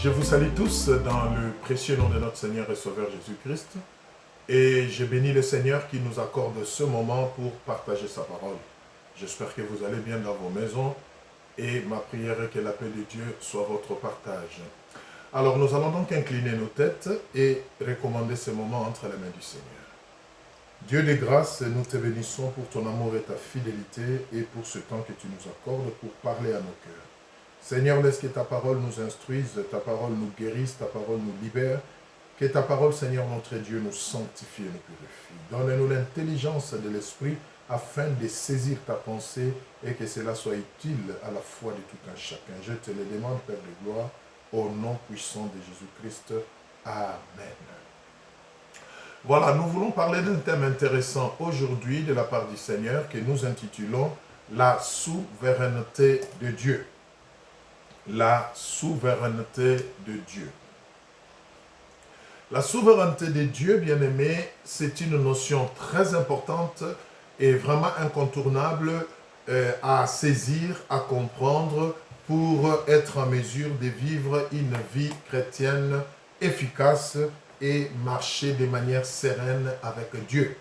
Je vous salue tous dans le précieux nom de notre Seigneur et Sauveur Jésus-Christ. Et je bénis le Seigneur qui nous accorde ce moment pour partager sa parole. J'espère que vous allez bien dans vos maisons et ma prière est que la paix de Dieu soit votre partage. Alors nous allons donc incliner nos têtes et recommander ce moment entre les mains du Seigneur. Dieu de grâce, nous te bénissons pour ton amour et ta fidélité et pour ce temps que tu nous accordes pour parler à nos cœurs. Seigneur, laisse que ta parole nous instruise, ta parole nous guérisse, ta parole nous libère. Que ta parole, Seigneur notre Dieu, nous sanctifie et nous purifie. Donne-nous l'intelligence de l'esprit afin de saisir ta pensée et que cela soit utile à la foi de tout un chacun. Je te le demande, Père de gloire, au nom puissant de Jésus-Christ. Amen. Voilà, nous voulons parler d'un thème intéressant aujourd'hui de la part du Seigneur que nous intitulons « La souveraineté de Dieu ». La souveraineté de Dieu. La souveraineté de Dieu, bien-aimé, c'est une notion très importante et vraiment incontournable à saisir, à comprendre pour être en mesure de vivre une vie chrétienne efficace et marcher de manière sereine avec Dieu.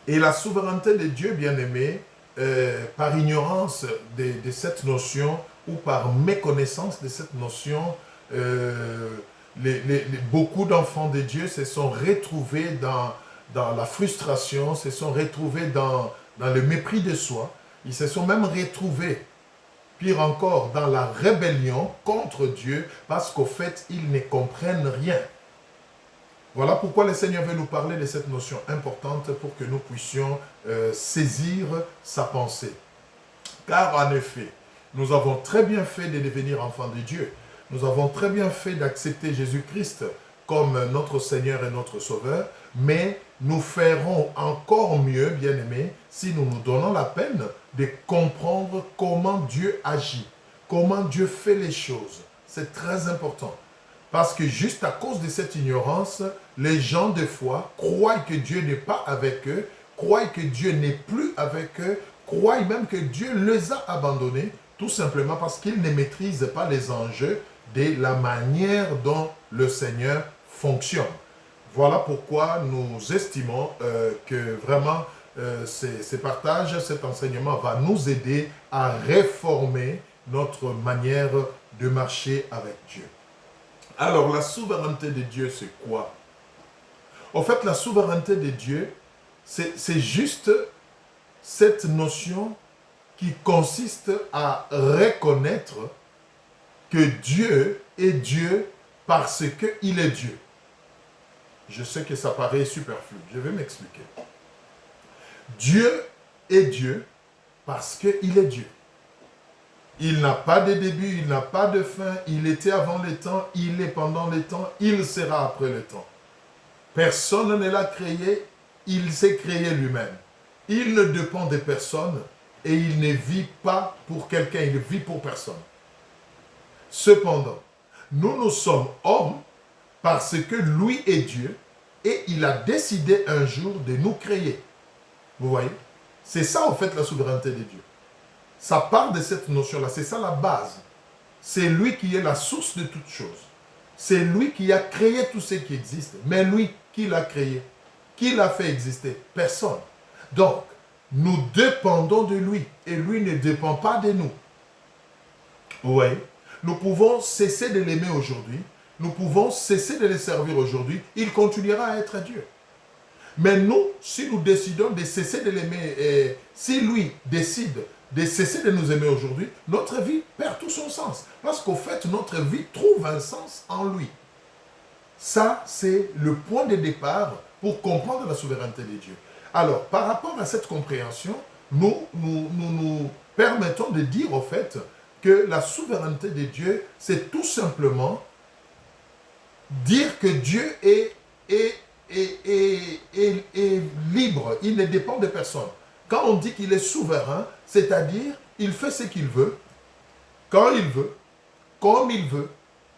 Et la souveraineté de Dieu, bien-aimé, par ignorance de cette notion ou par méconnaissance de cette notion, beaucoup d'enfants de Dieu se sont retrouvés dans la frustration, se sont retrouvés dans le mépris de soi. Ils se sont même retrouvés, pire encore, dans la rébellion contre Dieu parce qu'au fait, ils ne comprennent rien. Voilà pourquoi le Seigneur veut nous parler de cette notion importante pour que nous puissions saisir sa pensée. Car en effet, nous avons très bien fait de devenir enfants de Dieu. Nous avons très bien fait d'accepter Jésus-Christ comme notre Seigneur et notre Sauveur, mais nous ferons encore mieux, bien-aimés, si nous nous donnons la peine de comprendre comment Dieu agit, comment Dieu fait les choses. C'est très important. Parce que juste à cause de cette ignorance, les gens des fois croient que Dieu n'est pas avec eux, croient que Dieu n'est plus avec eux, croient même que Dieu les a abandonnés, tout simplement parce qu'ils ne maîtrisent pas les enjeux de la manière dont le Seigneur fonctionne. Voilà pourquoi nous estimons que vraiment ces partages, cet enseignement va nous aider à réformer notre manière de marcher avec Dieu. Alors, la souveraineté de Dieu, c'est quoi? En fait, la souveraineté de Dieu, c'est juste cette notion qui consiste à reconnaître que Dieu est Dieu parce qu'il est Dieu. Je sais que ça paraît superflu, je vais m'expliquer. Dieu est Dieu parce qu'il est Dieu. Il n'a pas de début, il n'a pas de fin, il était avant les temps, il est pendant les temps, il sera après le temps. Personne ne l'a créé, il s'est créé lui-même. Il ne dépend de personne et il ne vit pas pour quelqu'un, il vit pour personne. Cependant, nous sommes hommes parce que lui est Dieu et il a décidé un jour de nous créer. Vous voyez? C'est ça en fait la souveraineté de Dieu. Ça part de cette notion-là, c'est ça la base. C'est lui qui est la source de toutes choses. C'est lui qui a créé tout ce qui existe. Mais lui, qui l'a créé? Qui l'a fait exister? Personne. Donc, nous dépendons de lui et lui ne dépend pas de nous. Vous voyez? Nous pouvons cesser de l'aimer aujourd'hui. Nous pouvons cesser de le servir aujourd'hui. Il continuera à être Dieu. Mais nous, si nous décidons de cesser de l'aimer, et si lui décide de cesser de nous aimer aujourd'hui, notre vie perd tout son sens. Parce qu'au fait, notre vie trouve un sens en lui. Ça, c'est le point de départ pour comprendre la souveraineté de Dieu. Alors, par rapport à cette compréhension, nous permettons de dire au fait que la souveraineté de Dieu, c'est tout simplement dire que Dieu est libre, il ne dépend de personne. Quand on dit qu'il est souverain, c'est-à-dire il fait ce qu'il veut, quand il veut, comme il veut,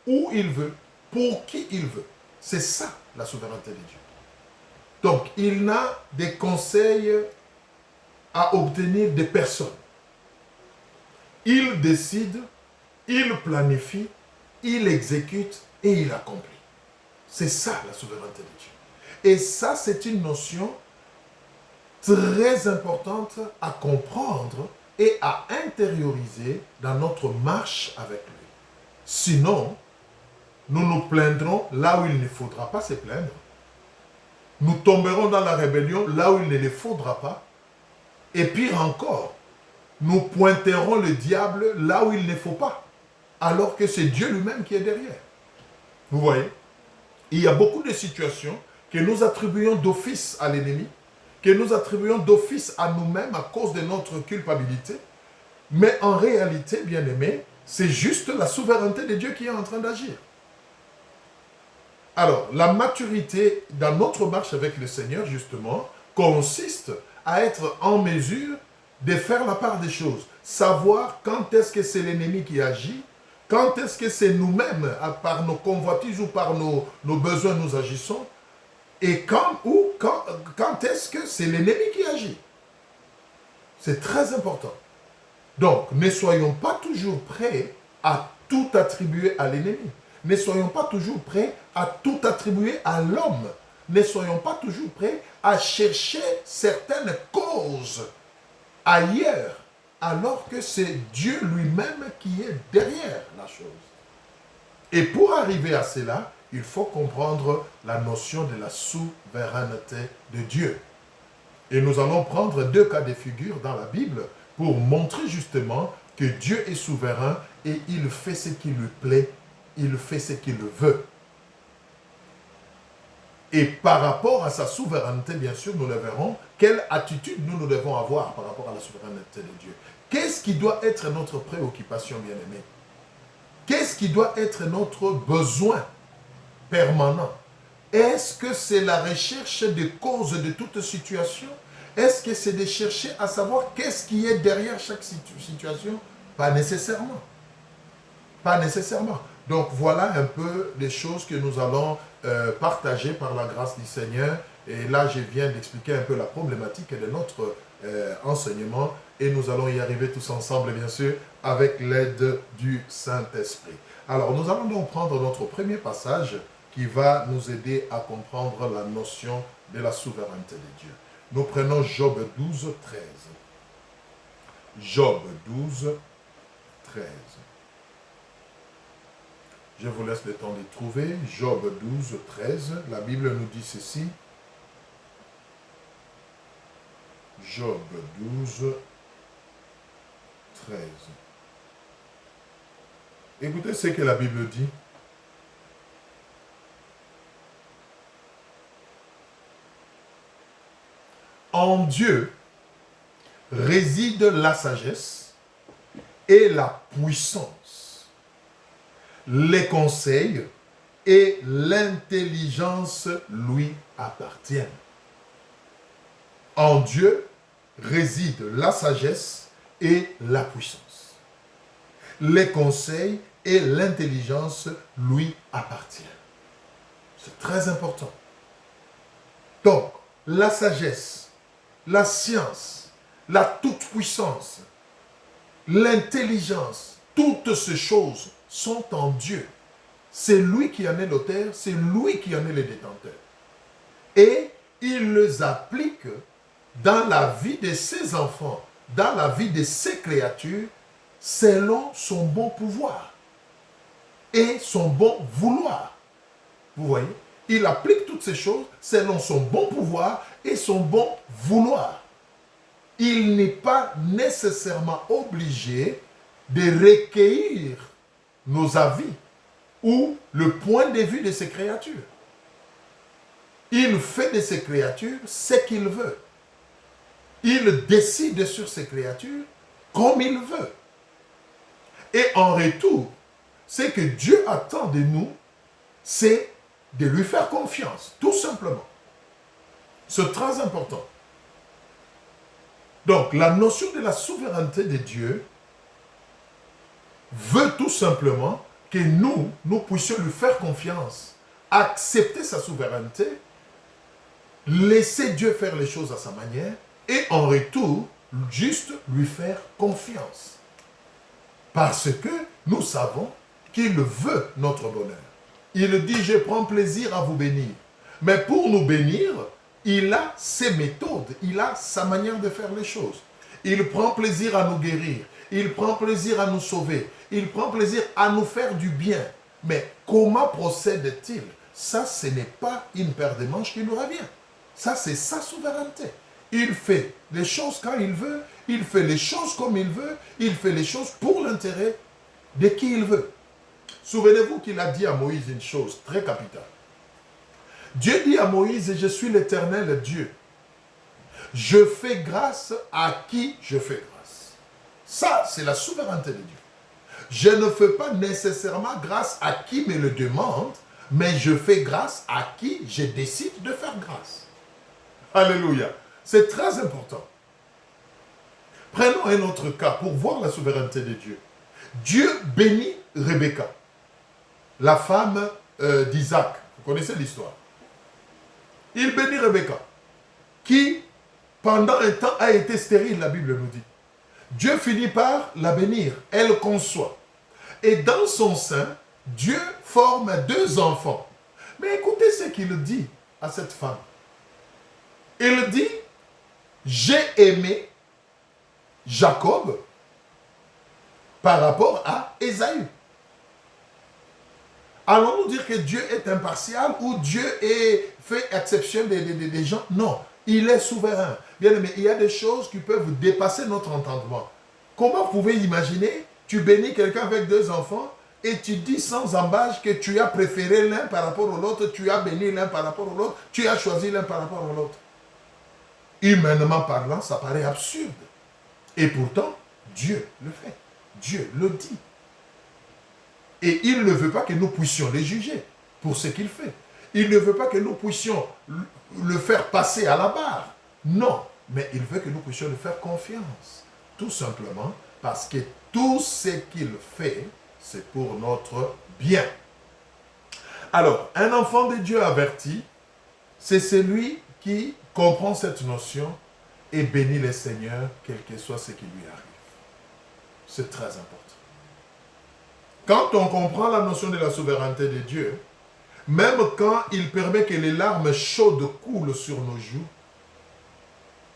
où il veut, pour qui il veut. C'est ça la souveraineté de Dieu. Donc, il n'a des conseils à obtenir de personne. Il décide, il planifie, il exécute et il accomplit. C'est ça la souveraineté de Dieu. Et ça, c'est une notion très importante à comprendre et à intérioriser dans notre marche avec lui. Sinon, nous nous plaindrons là où il ne faudra pas se plaindre. Nous tomberons dans la rébellion là où il ne le faudra pas. Et pire encore, nous pointerons le diable là où il ne faut pas, alors que c'est Dieu lui-même qui est derrière. Vous voyez, il y a beaucoup de situations que nous attribuons d'office à l'ennemi, que nous attribuons d'office à nous-mêmes à cause de notre culpabilité, mais en réalité, bien-aimés, c'est juste la souveraineté de Dieu qui est en train d'agir. Alors, la maturité dans notre marche avec le Seigneur, justement, consiste à être en mesure de faire la part des choses. Savoir quand est-ce que c'est l'ennemi qui agit, quand est-ce que c'est nous-mêmes, par nos convoitises ou par nos besoins, nous agissons, et quand est-ce que c'est l'ennemi qui agit. C'est très important. Donc, ne soyons pas toujours prêts à tout attribuer à l'ennemi. Ne soyons pas toujours prêts à tout attribuer à l'homme. Ne soyons pas toujours prêts à chercher certaines causes ailleurs, alors que c'est Dieu lui-même qui est derrière la chose. Et pour arriver à cela, il faut comprendre la notion de la souveraineté de Dieu. Et nous allons prendre 2 cas de figure dans la Bible pour montrer justement que Dieu est souverain et il fait ce qui lui plaît, il fait ce qu'il veut. Et par rapport à sa souveraineté, bien sûr, nous le verrons, quelle attitude nous devons avoir par rapport à la souveraineté de Dieu. Qu'est-ce qui doit être notre préoccupation, bien-aimée? Qu'est-ce qui doit être notre besoin permanent? Est-ce que c'est la recherche des causes de toute situation? Est-ce que c'est de chercher à savoir qu'est-ce qui est derrière chaque situation? Pas nécessairement. Pas nécessairement. Donc voilà un peu les choses que nous allons partager par la grâce du Seigneur. Et là, je viens d'expliquer un peu la problématique de notre enseignement. Et nous allons y arriver tous ensemble, bien sûr, avec l'aide du Saint-Esprit. Alors, nous allons donc prendre notre premier passage qui va nous aider à comprendre la notion de la souveraineté de Dieu. Nous prenons Job 12, 13. Job 12, 13. Je vous laisse le temps de trouver. Job 12, 13. La Bible nous dit ceci. Job 12, 13. Écoutez ce que la Bible dit. En Dieu réside la sagesse et la puissance, les conseils et l'intelligence lui appartiennent. En Dieu réside la sagesse et la puissance. Les conseils et l'intelligence lui appartiennent. C'est très important. Donc, la sagesse, la science, la toute-puissance, l'intelligence, toutes ces choses sont en Dieu. C'est lui qui en est l'auteur, c'est lui qui en est le détenteur. Et il les applique dans la vie de ses enfants, dans la vie de ses créatures, selon son bon pouvoir et son bon vouloir. Vous voyez? Il applique toutes ces choses selon son bon pouvoir et son bon vouloir. Il n'est pas nécessairement obligé de recueillir nos avis ou le point de vue de ses créatures. Il fait de ses créatures ce qu'il veut. Il décide sur ses créatures comme il veut. Et en retour, ce que Dieu attend de nous, c'est de lui faire confiance, tout simplement. C'est très important. Donc, la notion de la souveraineté de Dieu veut tout simplement que nous puissions lui faire confiance, accepter sa souveraineté, laisser Dieu faire les choses à sa manière, et en retour, juste lui faire confiance. Parce que nous savons qu'il veut notre bonheur. Il dit, je prends plaisir à vous bénir. Mais pour nous bénir, il a ses méthodes, il a sa manière de faire les choses. Il prend plaisir à nous guérir, il prend plaisir à nous sauver, il prend plaisir à nous faire du bien. Mais comment procède-t-il? Ça, ce n'est pas une paire de manches qui nous revient. Ça, c'est sa souveraineté. Il fait les choses quand il veut, il fait les choses comme il veut, il fait les choses pour l'intérêt de qui il veut. Souvenez-vous qu'il a dit à Moïse une chose très capitale. Dieu dit à Moïse, je suis l'Éternel Dieu. Je fais grâce à qui je fais grâce. Ça, c'est la souveraineté de Dieu. Je ne fais pas nécessairement grâce à qui me le demande, mais je fais grâce à qui je décide de faire grâce. Alléluia. C'est très important. Prenons un autre cas pour voir la souveraineté de Dieu. Dieu bénit Rebecca, la femme d'Isaac. Vous connaissez l'histoire. Il bénit Rebecca, qui pendant un temps a été stérile, la Bible nous dit. Dieu finit par la bénir, elle conçoit. Et dans son sein, Dieu forme 2 enfants. Mais écoutez ce qu'il dit à cette femme. Il dit, j'ai aimé Jacob par rapport à Ésaü. Allons-nous dire que Dieu est impartial ou Dieu fait exception des gens? Non, il est souverain. Bien aimé, il y a des choses qui peuvent dépasser notre entendement. Comment vous pouvez imaginer, tu bénis quelqu'un avec 2 enfants et tu dis sans embâche que tu as préféré l'un par rapport à l'autre, tu as béni l'un par rapport à l'autre, tu as choisi l'un par rapport à l'autre. Humainement parlant, ça paraît absurde. Et pourtant, Dieu le fait. Dieu le dit. Et il ne veut pas que nous puissions les juger pour ce qu'il fait. Il ne veut pas que nous puissions le faire passer à la barre. Non, mais il veut que nous puissions lui faire confiance. Tout simplement parce que tout ce qu'il fait, c'est pour notre bien. Alors, un enfant de Dieu averti, c'est celui qui comprend cette notion et bénit le Seigneur, quel que soit ce qui lui arrive. C'est très important. Quand on comprend la notion de la souveraineté de Dieu, même quand il permet que les larmes chaudes coulent sur nos joues,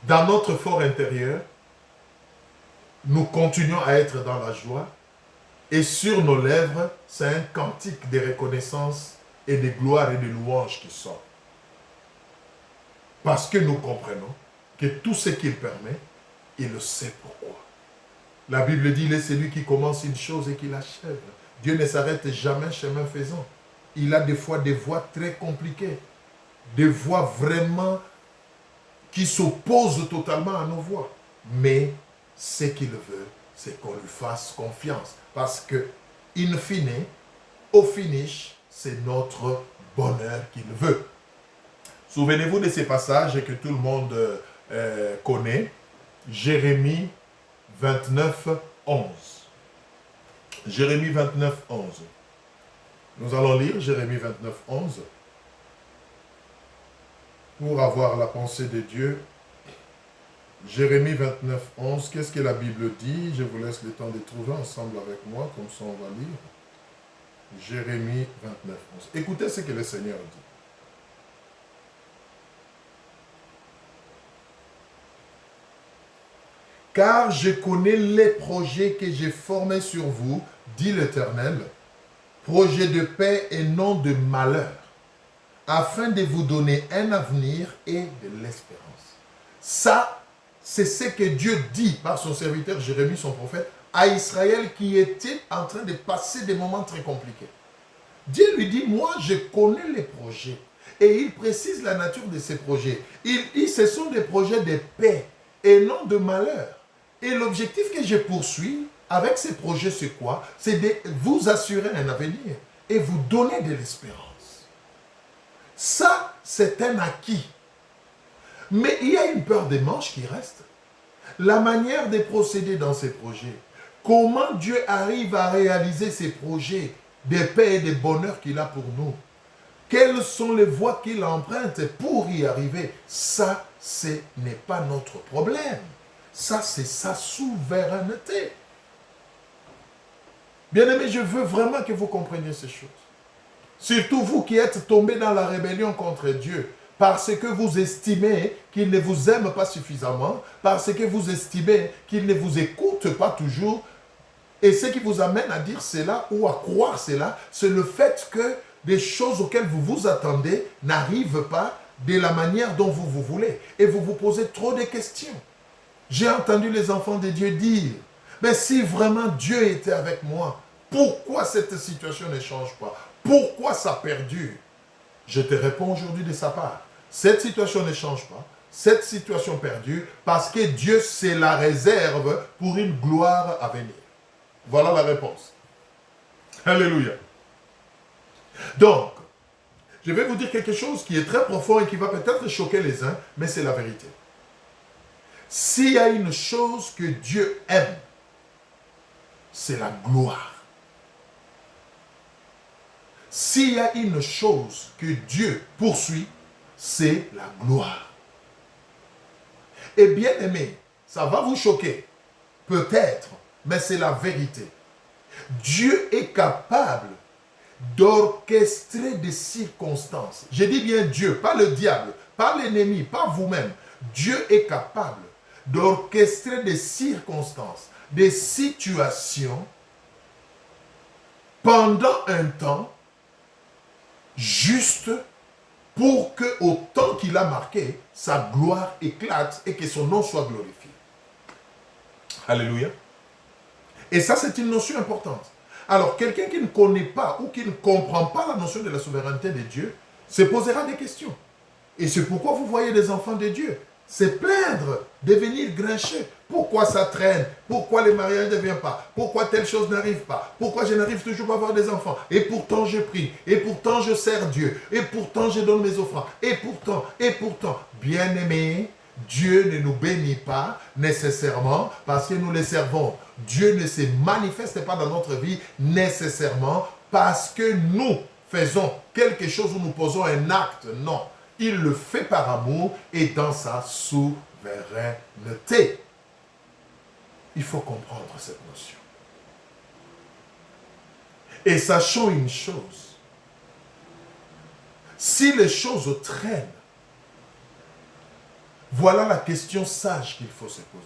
dans notre fort intérieur, nous continuons à être dans la joie et sur nos lèvres, c'est un cantique de reconnaissance et de gloire et de louange qui sort. Parce que nous comprenons que tout ce qu'il permet, il le sait pourquoi. La Bible dit, il est celui qui commence une chose et qui l'achève. Dieu ne s'arrête jamais chemin faisant. Il a des fois des voies très compliquées, des voies vraiment qui s'opposent totalement à nos voies. Mais ce qu'il veut, c'est qu'on lui fasse confiance. Parce que, in fine, au finish, c'est notre bonheur qu'il veut. Souvenez-vous de ces passages que tout le monde connaît. Jérémie 29, 11. Jérémie 29, 11. Nous allons lire Jérémie 29, 11 pour avoir la pensée de Dieu. Jérémie 29, 11. Qu'est-ce que la Bible dit? Je vous laisse le temps de trouver ensemble avec moi, comme ça on va lire. Jérémie 29, 11. Écoutez ce que le Seigneur dit. Car je connais les projets que j'ai formés sur vous, dit l'Éternel, projets de paix et non de malheur, afin de vous donner un avenir et de l'espérance. Ça, c'est ce que Dieu dit par son serviteur Jérémie, son prophète, à Israël qui était en train de passer des moments très compliqués. Dieu lui dit, moi je connais les projets. Et il précise la nature de ces projets. Il dit, ce sont des projets de paix et non de malheur. Et l'objectif que je poursuis avec ces projets, c'est quoi? C'est de vous assurer un avenir et vous donner de l'espérance. Ça, c'est un acquis. Mais il y a une peur des manches qui reste. La manière de procéder dans ces projets. Comment Dieu arrive à réaliser ces projets de paix et de bonheur qu'il a pour nous? Quelles sont les voies qu'il emprunte pour y arriver? Ça, ce n'est pas notre problème. Ça, c'est sa souveraineté. Bien-aimés, je veux vraiment que vous compreniez ces choses. Surtout vous qui êtes tombés dans la rébellion contre Dieu, parce que vous estimez qu'il ne vous aime pas suffisamment, parce que vous estimez qu'il ne vous écoute pas toujours. Et ce qui vous amène à dire cela ou à croire cela, c'est le fait que des choses auxquelles vous vous attendez n'arrivent pas de la manière dont vous voulez. Et vous vous posez trop de questions. J'ai entendu les enfants de Dieu dire, mais si vraiment Dieu était avec moi, pourquoi cette situation ne change pas? Pourquoi ça perdure? Je te réponds aujourd'hui de sa part. Cette situation ne change pas. Cette situation perdure parce que Dieu se la réserve pour une gloire à venir. Voilà la réponse. Alléluia. Donc, je vais vous dire quelque chose qui est très profond et qui va peut-être choquer les uns, mais c'est la vérité. S'il y a une chose que Dieu aime, c'est la gloire. S'il y a une chose que Dieu poursuit, c'est la gloire. Et bien aimé, ça va vous choquer, peut-être, mais c'est la vérité. Dieu est capable d'orchestrer des circonstances. Je dis bien Dieu, pas le diable, pas l'ennemi, pas vous-même. Dieu est capable d'orchestrer des circonstances, des situations pendant un temps juste pour que au temps qu'il a marqué, sa gloire éclate et que son nom soit glorifié. Alléluia. Et ça, c'est une notion importante. Alors, quelqu'un qui ne connaît pas ou qui ne comprend pas la notion de la souveraineté de Dieu se posera des questions. Et c'est pourquoi vous voyez des enfants de Dieu se plaindre, devenir grincheux. Pourquoi ça traîne? Pourquoi les mariages ne viennent pas? Pourquoi telle chose n'arrive pas? Pourquoi je n'arrive toujours pas à avoir des enfants? Et pourtant je prie, et pourtant je sers Dieu, et pourtant je donne mes offrandes, et pourtant, bien-aimés, Dieu ne nous bénit pas nécessairement parce que nous les servons. Dieu ne se manifeste pas dans notre vie nécessairement parce que nous faisons quelque chose ou nous posons un acte. Non. Il le fait par amour et dans sa souveraineté. Il faut comprendre cette notion. Et sachons une chose. Si les choses traînent, voilà la question sage qu'il faut se poser.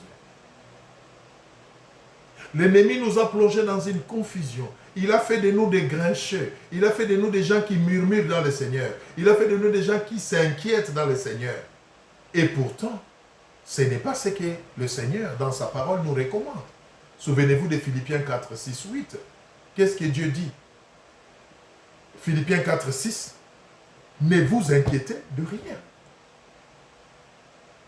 L'ennemi nous a plongés dans une confusion. Il a fait de nous des grincheux. Il a fait de nous des gens qui murmurent dans le Seigneur. Il a fait de nous des gens qui s'inquiètent dans le Seigneur. Et pourtant, ce n'est pas ce que le Seigneur, dans sa parole, nous recommande. Souvenez-vous de Philippiens 4, 6, 8. Qu'est-ce que Dieu dit? Philippiens 4, 6. Ne vous inquiétez de rien.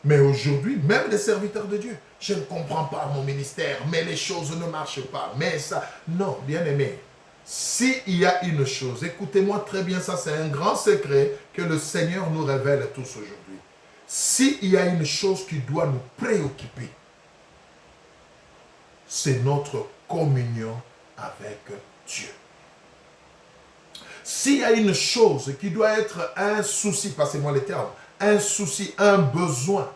Mais aujourd'hui, même les serviteurs de Dieu, je ne comprends pas mon ministère, mais les choses ne marchent pas, mais ça... Non, bien-aimé, s'il y a une chose, écoutez-moi très bien, ça c'est un grand secret que le Seigneur nous révèle tous aujourd'hui. S'il y a une chose qui doit nous préoccuper, c'est notre communion avec Dieu. S'il y a une chose qui doit être un souci, passez-moi les termes, un souci, un besoin,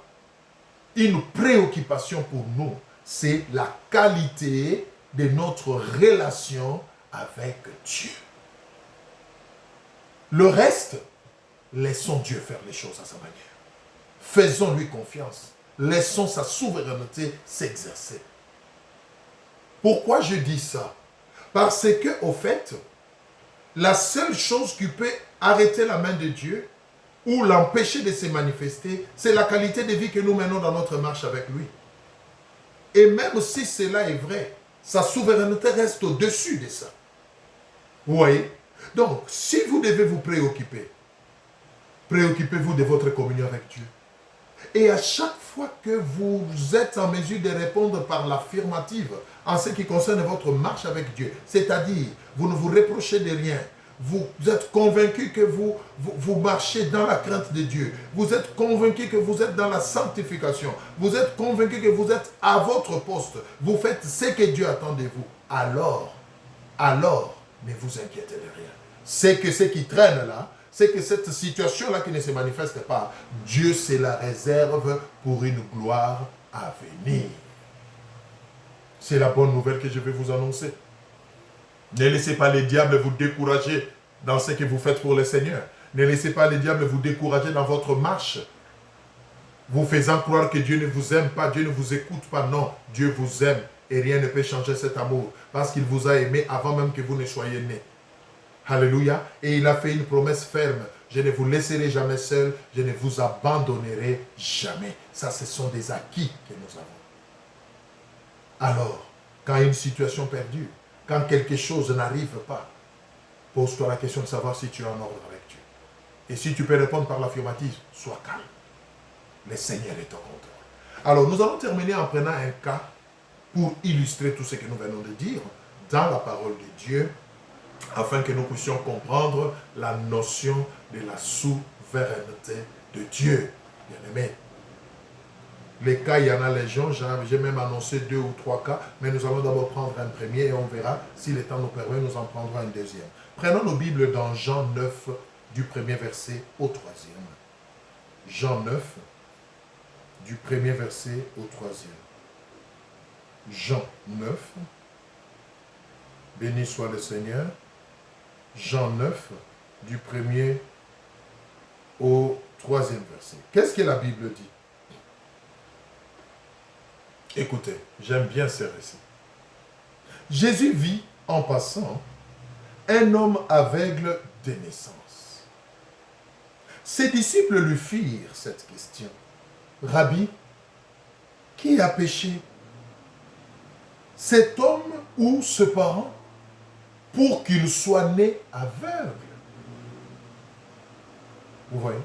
une préoccupation pour nous, c'est la qualité de notre relation avec Dieu. Le reste, laissons Dieu faire les choses à sa manière. Faisons-lui confiance. Laissons sa souveraineté s'exercer. Pourquoi je dis ça? Parce que, au fait, la seule chose qui peut arrêter la main de Dieu ou l'empêcher de se manifester, c'est la qualité de vie que nous menons dans notre marche avec lui. Et même si cela est vrai, sa souveraineté reste au-dessus de ça. Vous voyez? Donc, si vous devez vous préoccuper, préoccupez-vous de votre communion avec Dieu. Et à chaque fois que vous êtes en mesure de répondre par l'affirmative en ce qui concerne votre marche avec Dieu, c'est-à-dire, vous ne vous reprochez de rien, vous êtes convaincu que vous marchez dans la crainte de Dieu. Vous êtes convaincu que vous êtes dans la sanctification. Vous êtes convaincu que vous êtes à votre poste. Vous faites ce que Dieu attend de vous. Alors, ne vous inquiétez de rien. C'est que ce qui traîne là, c'est que cette situation-là qui ne se manifeste pas, Dieu se la réserve pour une gloire à venir. C'est la bonne nouvelle que je vais vous annoncer. Ne laissez pas les diables vous décourager dans ce que vous faites pour le Seigneur. Ne laissez pas les diables vous décourager dans votre marche, vous faisant croire que Dieu ne vous aime pas, Dieu ne vous écoute pas. Non, Dieu vous aime et rien ne peut changer cet amour parce qu'il vous a aimé avant même que vous ne soyez nés. Alléluia. Et il a fait une promesse ferme. Je ne vous laisserai jamais seul, je ne vous abandonnerai jamais. Ça, ce sont des acquis que nous avons. Alors, quand une situation perdure, quand quelque chose n'arrive pas, pose-toi la question de savoir si tu es en ordre avec Dieu. Et si tu peux répondre par l'affirmative, sois calme. Le Seigneur est au contrôle. Alors, nous allons terminer en prenant un cas pour illustrer tout ce que nous venons de dire dans la parole de Dieu, afin que nous puissions comprendre la notion de la souveraineté de Dieu. Bien-aimés, les cas, il y en a légion. J'ai même annoncé 2 ou 3 cas, mais nous allons d'abord prendre un premier et on verra, si le temps nous permet, nous en prendrons un deuxième. Prenons nos Bibles dans Jean 9, du premier verset au 3e. Jean 9, du premier verset au 3e. Jean 9, béni soit le Seigneur. Jean 9, du premier au 3e verset. Qu'est-ce que la Bible dit? Écoutez, j'aime bien ces récits. Jésus vit en passant un homme aveugle de naissance. Ses disciples lui firent cette question. Rabbi, qui a péché? Cet homme ou ce parent pour qu'il soit né aveugle? Vous voyez?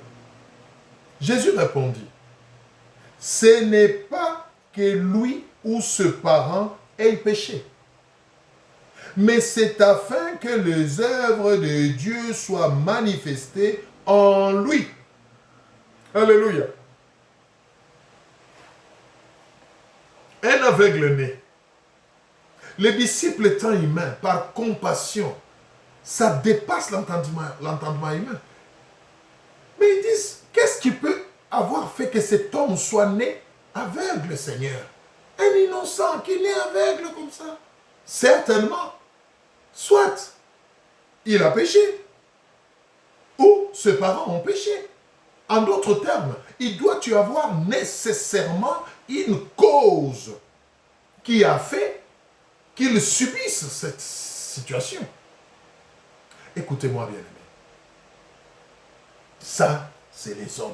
Jésus répondit, ce n'est pas que lui ou ce parent ait péché, mais c'est afin que les œuvres de Dieu soient manifestées en lui. Alléluia. Un aveugle né. Les disciples étant humains, par compassion, ça dépasse l'entendement humain. Mais ils disent, qu'est-ce qui peut avoir fait que cet homme soit né aveugle, Seigneur? Un innocent qui est né aveugle comme ça. Certainement, soit il a péché, ou ses parents ont péché. En d'autres termes, il doit y avoir nécessairement une cause qui a fait qu'ils subissent cette situation. Écoutez-moi bien aimé. Ça, c'est les hommes.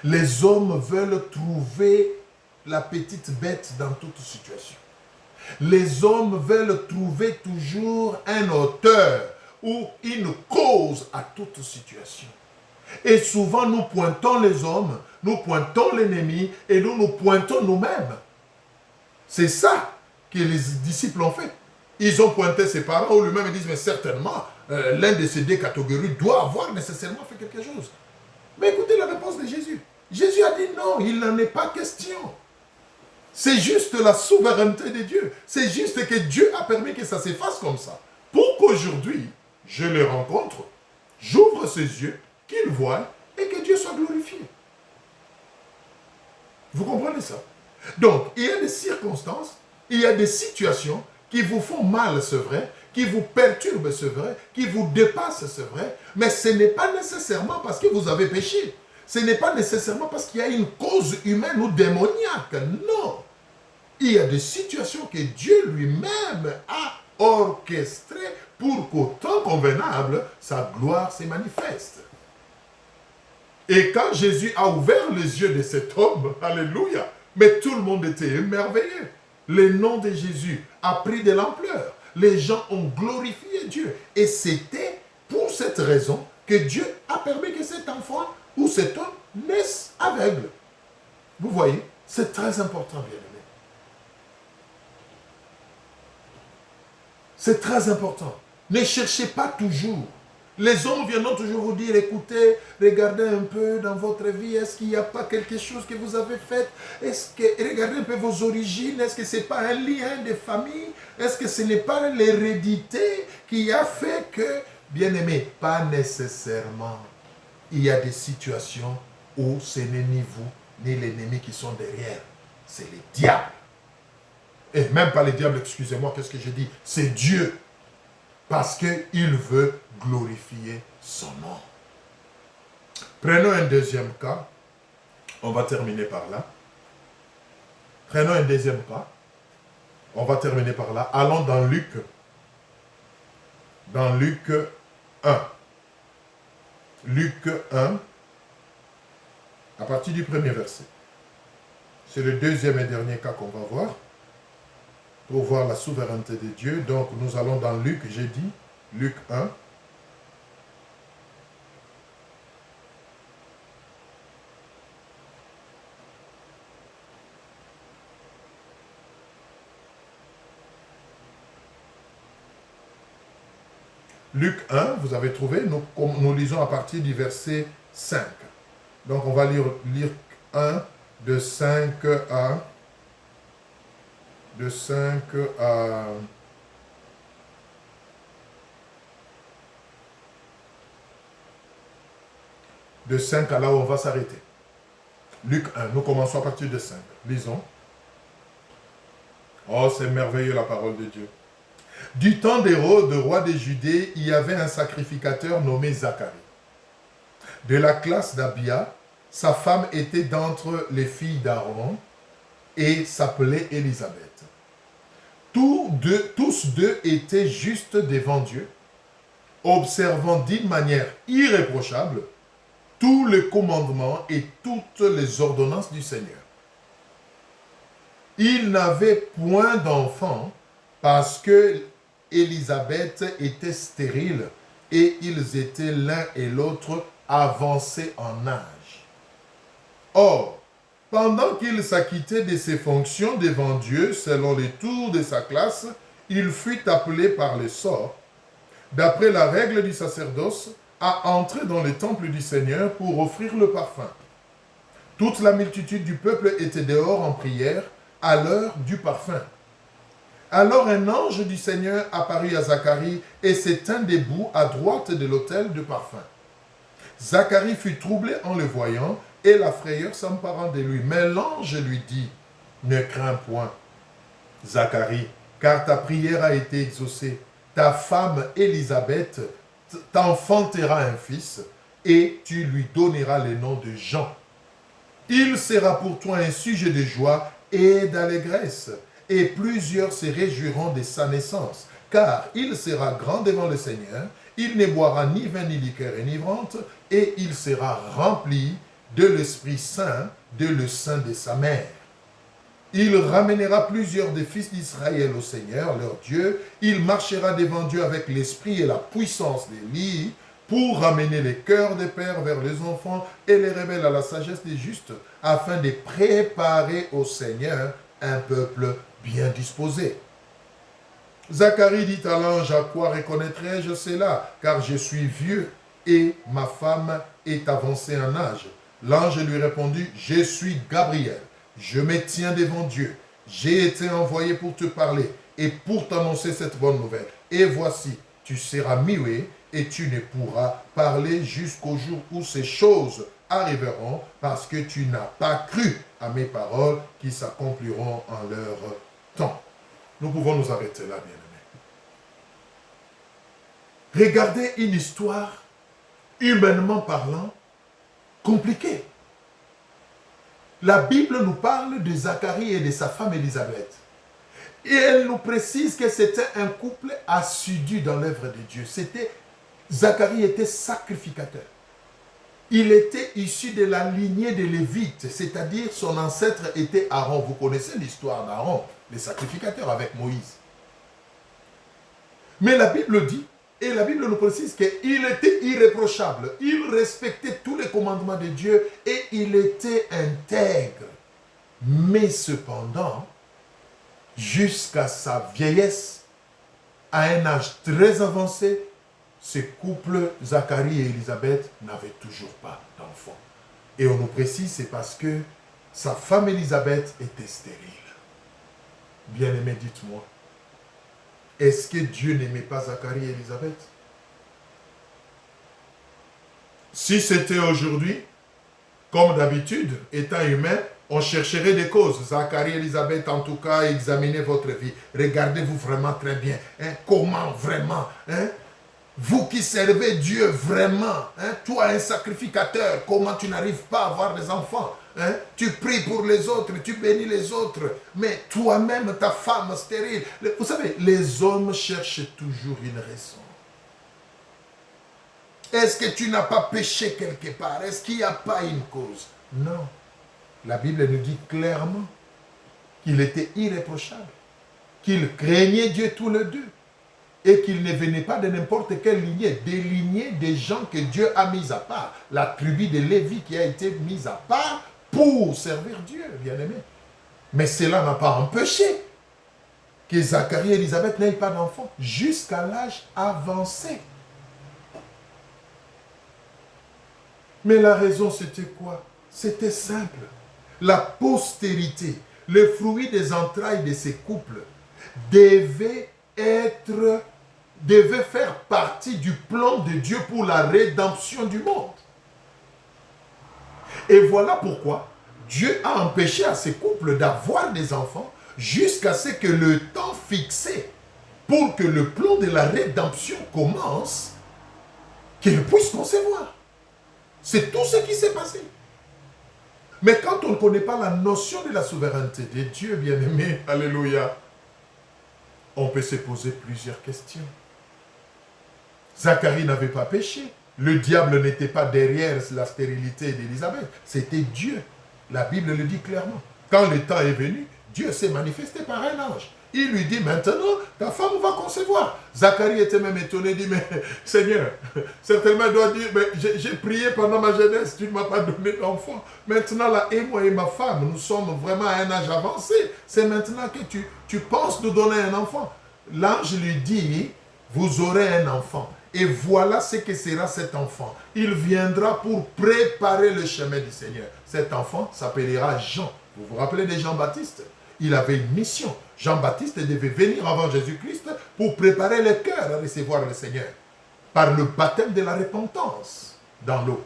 Les hommes veulent trouver la petite bête dans toute situation. Les hommes veulent trouver toujours un auteur ou une cause à toute situation. Et souvent, nous pointons les hommes, nous pointons l'ennemi et nous pointons nous-mêmes. C'est ça que les disciples ont fait. Ils ont pointé ses parents ou lui-même, ils disent, mais certainement, l'un de ces deux catégories doit avoir nécessairement fait quelque chose. Mais écoutez la réponse de Jésus. Jésus a dit non, il n'en est pas question. C'est juste la souveraineté de Dieu. C'est juste que Dieu a permis que ça se fasse comme ça. Pour qu'aujourd'hui, je le rencontre, j'ouvre ses yeux, qu'il voie et que Dieu soit glorifié. Vous comprenez ça? Donc, il y a des circonstances, il y a des situations qui vous font mal, c'est vrai, qui vous perturbent, c'est vrai, qui vous dépassent, c'est vrai, mais ce n'est pas nécessairement parce que vous avez péché. Ce n'est pas nécessairement parce qu'il y a une cause humaine ou démoniaque. Non. Il y a des situations que Dieu lui-même a orchestrées pour qu'au temps convenable, sa gloire se manifeste. Et quand Jésus a ouvert les yeux de cet homme, alléluia, mais tout le monde était émerveillé. Le nom de Jésus a pris de l'ampleur. Les gens ont glorifié Dieu. Et c'était pour cette raison que Dieu a permis que cet enfant ou cet homme naisse aveugle. Vous voyez, c'est très important, bien-aimé. C'est très important. Ne cherchez pas toujours. Les hommes viendront toujours vous dire, écoutez, regardez un peu dans votre vie, est-ce qu'il n'y a pas quelque chose que vous avez fait? Est-ce que, regardez un peu vos origines, est-ce que ce n'est pas un lien de famille? Est-ce que ce n'est pas l'hérédité qui a fait que, bien aimé, pas nécessairement. Il y a des situations où ce n'est ni vous, ni l'ennemi qui sont derrière. C'est les diables. Et même pas les diables, excusez-moi, qu'est-ce que j'ai dit? C'est Dieu. parce qu'il veut glorifier son nom. Prenons un deuxième cas. On va terminer par là. Prenons un deuxième cas. On va terminer par là. Allons dans Luc. Dans Luc 1. Luc 1, à partir du premier verset. C'est le deuxième et dernier cas qu'on va voir. Pour voir la souveraineté de Dieu. Donc nous allons dans Luc, j'ai dit. Luc 1. Luc 1, vous avez trouvé, nous lisons à partir du verset 5. Donc on va lire 1 de 5 à... De 5 à... De 5 à là où on va s'arrêter. Luc 1, nous commençons à partir de 5. Lisons. Oh, c'est merveilleux la parole de Dieu. Du temps d'Hérode, roi des Judées, il y avait un sacrificateur nommé Zacharie. De la classe d'Abia, sa femme était d'entre les filles d'Aaron et s'appelait Élisabeth. Tous deux étaient justes devant Dieu, observant d'une manière irréprochable tous les commandements et toutes les ordonnances du Seigneur. Ils n'avaient point d'enfants parce que Élisabeth était stérile et ils étaient l'un et l'autre avancés en âge. Or, pendant qu'il s'acquittait de ses fonctions devant Dieu selon les tours de sa classe, il fut appelé par le sort, d'après la règle du sacerdoce, à entrer dans le temple du Seigneur pour offrir le parfum. Toute la multitude du peuple était dehors en prière à l'heure du parfum. Alors un ange du Seigneur apparut à Zacharie et se tint debout à droite de l'autel de parfum. Zacharie fut troublé en le voyant et la frayeur s'emparant de lui. Mais l'ange lui dit, « Ne crains point, Zacharie, car ta prière a été exaucée. Ta femme Élisabeth t'enfantera un fils et tu lui donneras le nom de Jean. Il sera pour toi un sujet de joie et d'allégresse. Et plusieurs se réjouiront de sa naissance, car il sera grand devant le Seigneur, il ne boira ni vin ni liqueur enivrante, et il sera rempli de l'Esprit Saint, de le sein de sa mère. Il ramènera plusieurs des fils d'Israël au Seigneur, leur Dieu, il marchera devant Dieu avec l'esprit et la puissance d'Élie, pour ramener les cœurs des pères vers les enfants et les rebelles à la sagesse des justes, afin de préparer au Seigneur un peuple bien disposé. Zacharie dit à l'ange, à quoi reconnaîtrai-je cela, car je suis vieux et ma femme est avancée en âge. L'ange lui répondit, je suis Gabriel, je me tiens devant Dieu, j'ai été envoyé pour te parler et pour t'annoncer cette bonne nouvelle. Et voici, tu seras muet et tu ne pourras parler jusqu'au jour où ces choses arriveront, parce que tu n'as pas cru à mes paroles qui s'accompliront en leur temps. Nous pouvons nous arrêter là, bien-aimés. Regardez une histoire, humainement parlant, compliquée. La Bible nous parle de Zacharie et de sa femme Élisabeth. Et elle nous précise que c'était un couple assidu dans l'œuvre de Dieu. Zacharie était sacrificateur. Il était issu de la lignée des Lévites, c'est-à-dire son ancêtre était Aaron. Vous connaissez l'histoire d'Aaron, le sacrificateur avec Moïse. Mais la Bible dit, et la Bible nous précise qu'il était irréprochable. Il respectait tous les commandements de Dieu et il était intègre. Mais cependant, jusqu'à sa vieillesse, à un âge très avancé, ce couple, Zacharie et Élisabeth, n'avaient toujours pas d'enfant. Et on nous précise, c'est parce que sa femme Élisabeth était stérile. Bien-aimé, dites-moi, est-ce que Dieu n'aimait pas Zacharie et Élisabeth? Si c'était aujourd'hui, comme d'habitude, étant humain, On chercherait des causes. Zacharie et Élisabeth, en tout cas, examinez votre vie. Regardez-vous vraiment très bien. Hein? Comment vraiment, hein? Vous qui servez Dieu vraiment, hein? Toi un sacrificateur, comment tu n'arrives pas à avoir des enfants? Hein? Tu pries pour les autres, tu bénis les autres, mais toi-même, ta femme stérile. Vous savez, les hommes cherchent toujours une raison. Est-ce que tu n'as pas péché quelque part? Est-ce qu'il n'y a pas une cause? Non. La Bible nous dit clairement qu'il était irréprochable, qu'il craignait Dieu tous les deux et qu'il ne venait pas de n'importe quelle lignée, des lignées des gens que Dieu a mis à part, la tribu de Lévi qui a été mise à part pour servir Dieu, bien-aimé. Mais cela n'a pas empêché que Zacharie et Élisabeth n'aient pas d'enfants jusqu'à l'âge avancé. Mais la raison, c'était quoi? C'était simple. La postérité, le fruit des entrailles de ces couples, devait faire partie du plan de Dieu pour la rédemption du monde. Et voilà pourquoi Dieu a empêché à ces couples d'avoir des enfants jusqu'à ce que le temps fixé pour que le plan de la rédemption commence, qu'ils puissent concevoir. C'est tout ce qui s'est passé. Mais quand on ne connaît pas la notion de la souveraineté de Dieu, bien-aimé, alléluia, on peut se poser plusieurs questions. Zacharie n'avait pas péché. Le diable n'était pas derrière la stérilité d'Élisabeth. C'était Dieu. La Bible le dit clairement. Quand le temps est venu, Dieu s'est manifesté par un ange. Il lui dit, maintenant, ta femme va concevoir. Zacharie était même étonné, il dit, mais Seigneur, certainement il doit dire, mais j'ai prié pendant ma jeunesse, tu ne m'as pas donné d'enfant. Maintenant, là, et moi et ma femme, nous sommes vraiment à un âge avancé. C'est maintenant que tu penses nous donner un enfant. L'ange lui dit, vous aurez un enfant. Et voilà ce que sera cet enfant. Il viendra pour préparer le chemin du Seigneur. Cet enfant s'appellera Jean. Vous vous rappelez de Jean-Baptiste? Il avait une mission. Jean-Baptiste devait venir avant Jésus-Christ pour préparer le cœur à recevoir le Seigneur. Par le baptême de la repentance dans l'eau.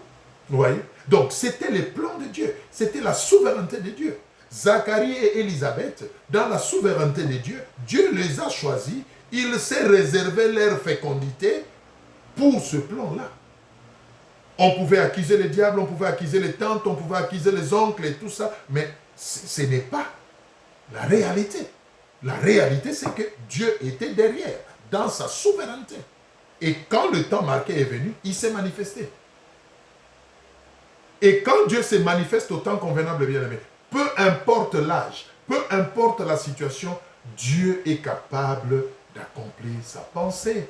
Vous voyez? Donc c'était le plan de Dieu. C'était la souveraineté de Dieu. Zacharie et Élisabeth, dans la souveraineté de Dieu, Dieu les a choisis. Il s'est réservé leur fécondité pour ce plan-là. On pouvait accuser le diable, on pouvait accuser les tantes, on pouvait accuser les oncles et tout ça, mais ce n'est pas la réalité. La réalité, c'est que Dieu était derrière, dans sa souveraineté. Et quand le temps marqué est venu, il s'est manifesté. Et quand Dieu se manifeste au temps convenable, bien aimé, peu importe l'âge, peu importe la situation, Dieu est capable d'accomplir sa pensée.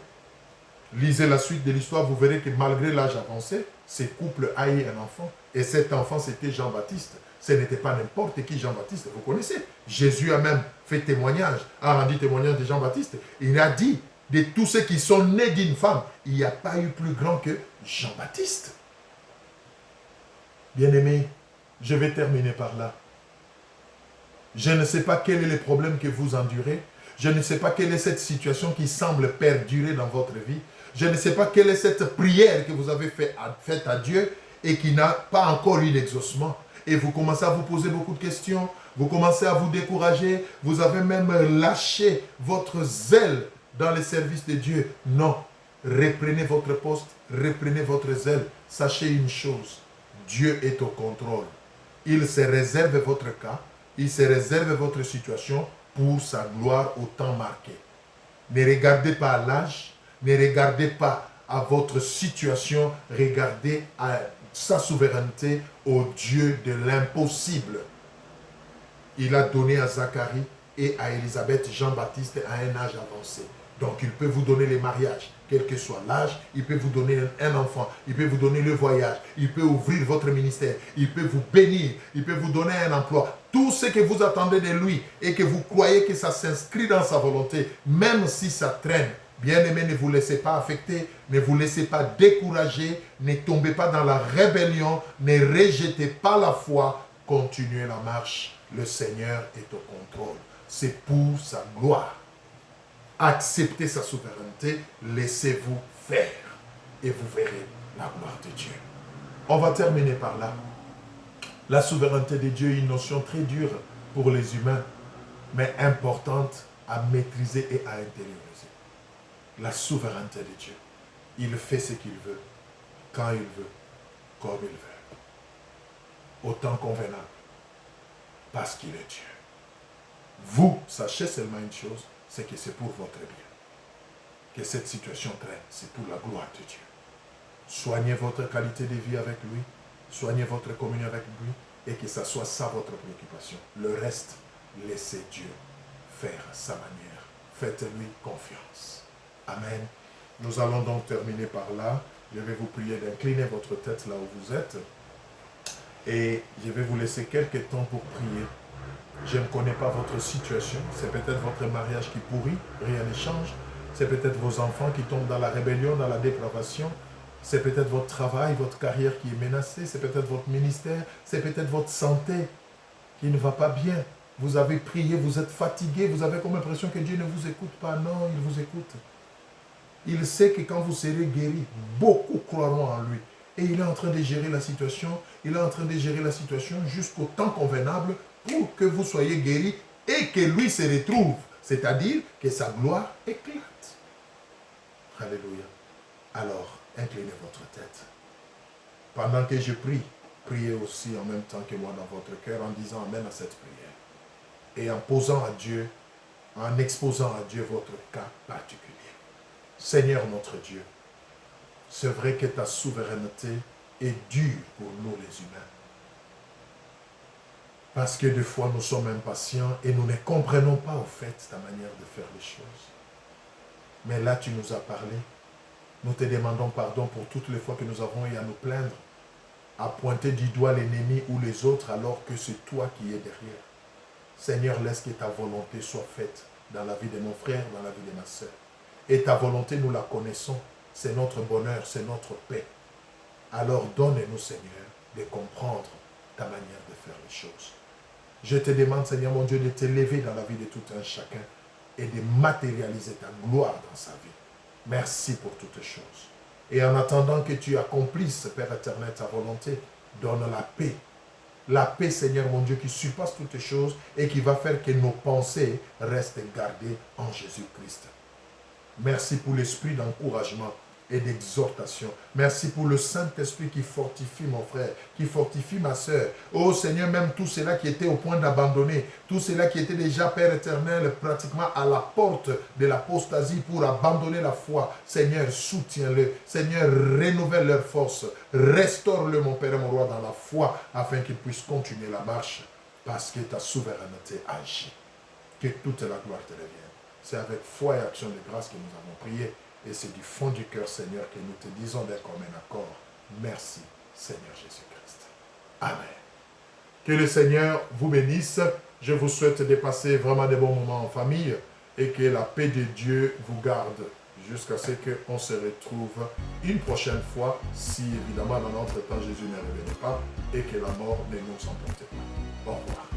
Lisez la suite de l'histoire, vous verrez que malgré l'âge avancé, ces couples a eu un enfant. Et cet enfant, c'était Jean-Baptiste. Ce n'était pas n'importe qui Jean-Baptiste, vous connaissez. Jésus a même fait témoignage, a rendu témoignage de Jean-Baptiste. Il a dit, de tous ceux qui sont nés d'une femme, il n'y a pas eu plus grand que Jean-Baptiste. Bien-aimés, je vais terminer par là. Je ne sais pas quel est le problème que vous endurez. Je ne sais pas quelle est cette situation qui semble perdurer dans votre vie. Je ne sais pas quelle est cette prière que vous avez faite à Dieu et qui n'a pas encore eu d'exaucement. Et vous commencez à vous poser beaucoup de questions, vous commencez à vous décourager, vous avez même lâché votre zèle dans le service de Dieu. Non, reprenez votre poste, reprenez votre zèle. Sachez une chose, Dieu est au contrôle. Il se réserve votre cas, il se réserve votre situation pour sa gloire au temps marqué. Ne regardez pas à l'âge, ne regardez pas à votre situation, regardez à sa souveraineté, au Dieu de l'impossible. Il a donné à Zacharie et à Élisabeth Jean-Baptiste à un âge avancé. Donc il peut vous donner les mariages, quel que soit l'âge, il peut vous donner un enfant, il peut vous donner le voyage, il peut ouvrir votre ministère, il peut vous bénir, il peut vous donner un emploi. Tout ce que vous attendez de lui et que vous croyez que ça s'inscrit dans sa volonté, même si ça traîne, bien-aimés, ne vous laissez pas affecter, ne vous laissez pas décourager, ne tombez pas dans la rébellion, ne rejetez pas la foi, continuez la marche. Le Seigneur est au contrôle. C'est pour sa gloire. Acceptez sa souveraineté, laissez-vous faire et vous verrez la gloire de Dieu. On va terminer par là. La souveraineté de Dieu est une notion très dure pour les humains, mais importante à maîtriser et à intérioriser. La souveraineté de Dieu. Il fait ce qu'il veut, quand il veut, comme il veut. Au temps convenable, parce qu'il est Dieu. Vous, sachez seulement une chose, c'est que c'est pour votre bien. Que cette situation traîne, c'est pour la gloire de Dieu. Soignez votre qualité de vie avec lui, soignez votre communion avec lui, et que ça soit ça votre préoccupation. Le reste, laissez Dieu faire sa manière. Faites-lui confiance. Amen. Nous allons donc terminer par là. Je vais vous prier d'incliner votre tête là où vous êtes. Et je vais vous laisser quelques temps pour prier. Je ne connais pas votre situation. C'est peut-être votre mariage qui pourrit, rien ne change. C'est peut-être vos enfants qui tombent dans la rébellion, dans la dépravation. C'est peut-être votre travail, votre carrière qui est menacée. C'est peut-être votre ministère. C'est peut-être votre santé qui ne va pas bien. Vous avez prié, vous êtes fatigué. Vous avez comme impression que Dieu ne vous écoute pas. Non, il vous écoute. Il sait que quand vous serez guéri, beaucoup croiront en lui. Et il est en train de gérer la situation. Il est en train de gérer la situation jusqu'au temps convenable pour que vous soyez guéri et que lui se retrouve. C'est-à-dire que sa gloire éclate. Alléluia. Alors, inclinez votre tête. Pendant que je prie, priez aussi en même temps que moi dans votre cœur en disant Amen à cette prière. Et en posant à Dieu, en exposant à Dieu votre cas particulier. Seigneur notre Dieu, c'est vrai que ta souveraineté est dure pour nous les humains. Parce que des fois nous sommes impatients et nous ne comprenons pas au fait ta manière de faire les choses. Mais là tu nous as parlé. Nous te demandons pardon pour toutes les fois que nous avons eu à nous plaindre, à pointer du doigt l'ennemi ou les autres alors que c'est toi qui es derrière. Seigneur, laisse que ta volonté soit faite dans la vie de mon frère, dans la vie de ma sœur. Et ta volonté, nous la connaissons. C'est notre bonheur, c'est notre paix. Alors donne-nous, Seigneur, de comprendre ta manière de faire les choses. Je te demande, Seigneur mon Dieu, de t'élever dans la vie de tout un chacun et de matérialiser ta gloire dans sa vie. Merci pour toutes choses. Et en attendant que tu accomplisses, Père éternel, ta volonté, donne la paix. La paix, Seigneur mon Dieu, qui surpasse toutes choses et qui va faire que nos pensées restent gardées en Jésus-Christ. Merci pour l'esprit d'encouragement et d'exhortation. Merci pour le Saint-Esprit qui fortifie mon frère, qui fortifie ma soeur. Oh Seigneur, même tous ceux-là qui étaient au point d'abandonner, tous ceux-là qui étaient déjà, Père éternel, pratiquement à la porte de l'apostasie pour abandonner la foi. Seigneur, soutiens-le. Seigneur, renouvelle leur force. Restaure-le, mon Père et mon Roi, dans la foi, afin qu'ils puissent continuer la marche, parce que ta souveraineté agit. Que toute la gloire te revienne. C'est avec foi et action de grâce que nous avons prié. Et c'est du fond du cœur, Seigneur, que nous te disons d'un commun accord. Merci, Seigneur Jésus-Christ. Amen. Que le Seigneur vous bénisse. Je vous souhaite de passer vraiment des bons moments en famille et que la paix de Dieu vous garde jusqu'à ce qu'on se retrouve une prochaine fois, si évidemment dans notre temps Jésus ne revenait pas et que la mort ne nous emporte pas. Au revoir.